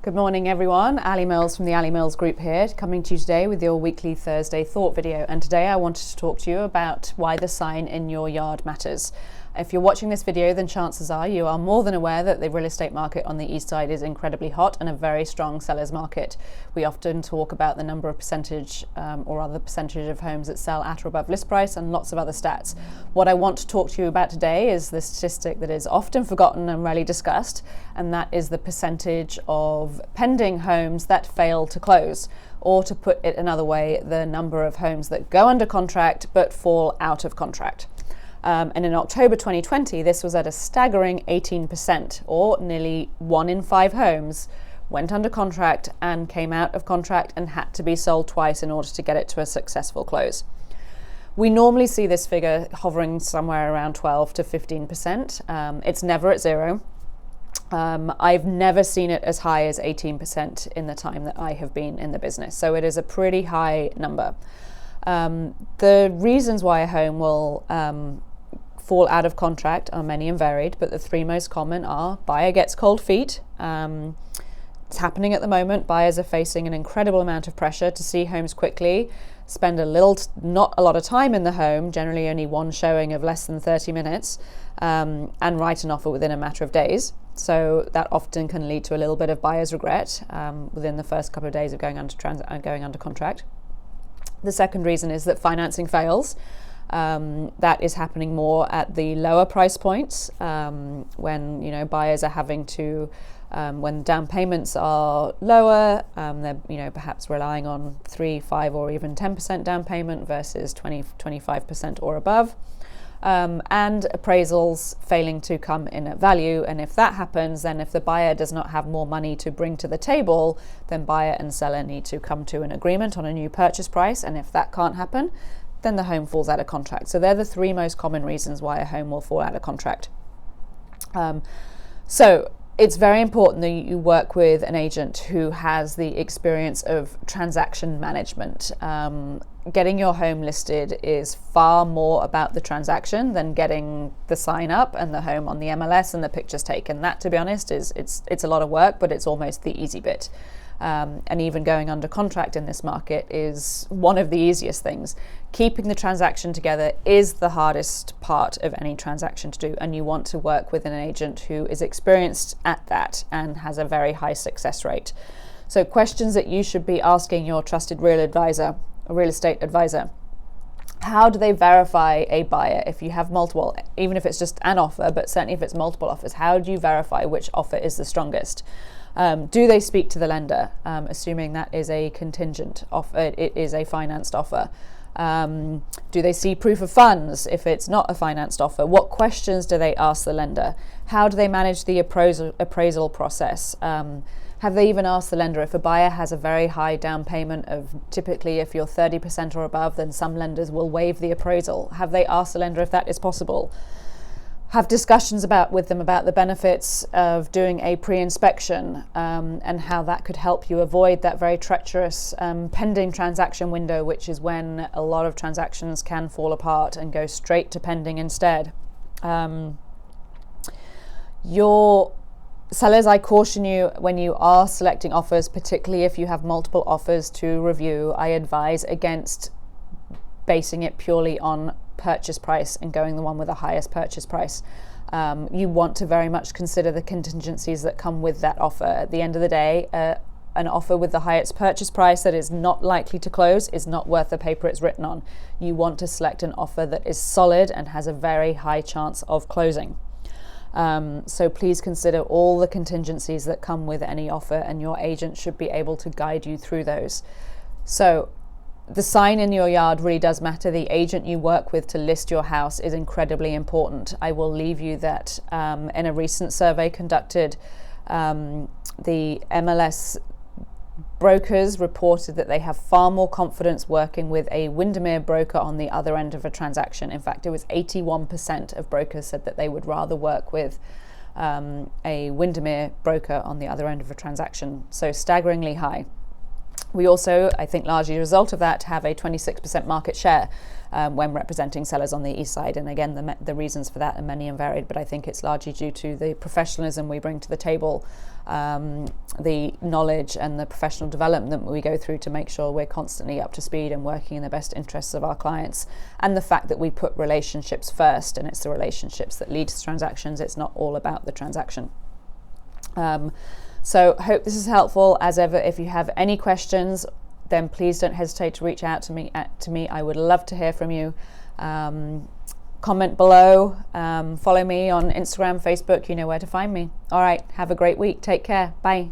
Good morning everyone, Ali Mills from the Ali Mills Group here, coming to you today with your weekly Thursday thought video. And today I wanted to talk to you about why the sign in your yard matters. If you're watching this video, then chances are you are more than aware that the real estate market on the east side is incredibly hot and a very strong seller's market. We often talk about the number of percentage of homes that sell at or above list price and lots of other stats. What I want to talk to you about today is the statistic that is often forgotten and rarely discussed, and that is the percentage of pending homes that fail to close. Or to put it another way, the number of homes that go under contract but fall out of contract. And in October 2020, this was at a staggering 18%, or nearly 1 in 5 homes went under contract and came out of contract and had to be sold twice in order to get it to a successful close. We normally see this figure hovering somewhere around 12 to 15%. It's never at zero. I've never seen it as high as 18% in the time that I have been in the business. So it is a pretty high number. The reasons why a home will fall out of contract are many and varied, but the 3 most common are: buyer gets cold feet. It's happening at the moment. Buyers are facing an incredible amount of pressure to see homes quickly, spend not a lot of time in the home, generally only one showing of less than 30 minutes, and write an offer within a matter of days. So that often can lead to a little bit of buyer's regret within the first couple of days of going under contract. The second reason is that financing fails. That is happening more at the lower price points when buyers are having to, when down payments are lower, they're perhaps relying on 3, 5 or even 10% down payment versus 25% or above. And appraisals failing to come in at value. And if that happens, then if the buyer does not have more money to bring to the table, then buyer and seller need to come to an agreement on a new purchase price. And if that can't happen, then the home falls out of contract. So they're the 3 most common reasons why a home will fall out of contract. So it's very important that you work with an agent who has the experience of transaction management. Getting your home listed is far more about the transaction than getting the sign up and the home on the MLS and the pictures taken. That, to be honest, it's a lot of work, but it's almost the easy bit. And even going under contract in this market is one of the easiest things. Keeping the transaction together is the hardest part of any transaction to do, and you want to work with an agent who is experienced at that and has a very high success rate. So questions that you should be asking your trusted real estate advisor: how do they verify a buyer? If you have multiple, even if it's just an offer, but certainly if it's multiple offers, how do you verify which offer is the strongest? Do they speak to the lender, assuming that is a contingent offer, it is a financed offer? Do they see proof of funds if it's not a financed offer? What questions do they ask the lender? How do they manage the appraisal process? Have they even asked the lender if a buyer has a very high down payment of, typically if you're 30% or above, then some lenders will waive the appraisal. Have they asked the lender if that is possible? Have discussions with them about the benefits of doing a pre-inspection and how that could help you avoid that very treacherous pending transaction window, which is when a lot of transactions can fall apart and go straight to pending instead. Your sellers, I caution you, when you are selecting offers, particularly if you have multiple offers to review, I advise against basing it purely on purchase price and going the one with the highest purchase price. You want to very much consider the contingencies that come with that offer. At the end of the day, an offer with the highest purchase price that is not likely to close is not worth the paper it's written on. You want to select an offer that is solid and has a very high chance of closing. So please consider all the contingencies that come with any offer, and your agent should be able to guide you through those. So the sign in your yard really does matter. The agent you work with to list your house is incredibly important. I will leave you that in a recent survey conducted, the MLS brokers reported that they have far more confidence working with a Windermere broker on the other end of a transaction. In fact, it was 81% of brokers said that they would rather work with a Windermere broker on the other end of a transaction. So staggeringly high. We also, I think largely a result of that, have a 26% market share when representing sellers on the east side. And again, the reasons for that are many and varied, but I think it's largely due to the professionalism we bring to the table, the knowledge and the professional development we go through to make sure we're constantly up to speed and working in the best interests of our clients, and the fact that we put relationships first, and it's the relationships that lead to transactions. It's not all about the transaction. So hope this is helpful. As ever, if you have any questions, then please don't hesitate to reach out to me. I would love to hear from you. Comment below, follow me on Instagram, Facebook, you know where to find me. All right, have a great week. Take care. Bye.